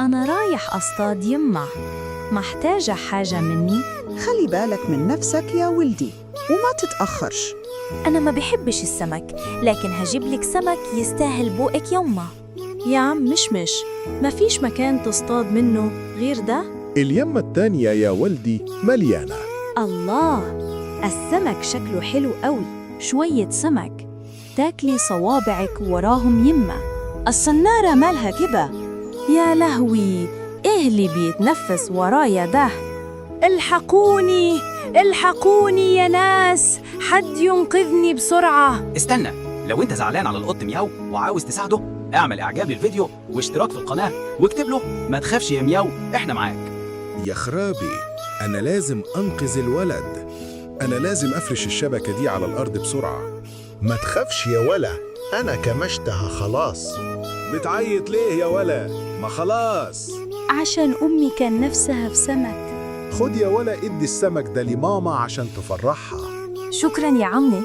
أنا رايح أصطاد يمه، محتاجة حاجة مني؟ خلي بالك من نفسك يا ولدي وما تتأخرش. أنا ما بحبش السمك، لكن هجيب لك سمك يستاهل بوقك يمه. يا عم مش ما فيش مكان تصطاد منه غير ده؟ اليمة التانية يا ولدي مليانة. الله، السمك شكله حلو قوي، شوية سمك تاكلي صوابعك وراهم يمه. الصنارة مالها كده؟ يا لهوي، إيه اللي بيتنفس ورايا ده؟ الحقوني الحقوني يا ناس، حد ينقذني بسرعة. استنى، لو انت زعلان على القط مياو وعاوز تساعده، اعمل اعجاب للفيديو واشتراك في القناة واكتب له ما تخافش يا مياو، احنا معاك. يا خرابي، أنا لازم أنقذ الولد. أنا لازم أفرش الشبكة دي على الأرض بسرعة. ما تخافش يا ولا، أنا كمشتها خلاص. بتعيط ليه يا ولا؟ ما خلاص. عشان أمي كان نفسها في سمك. خد يا ولا، ادي السمك ده لماما عشان تفرحها. شكراً يا عمي.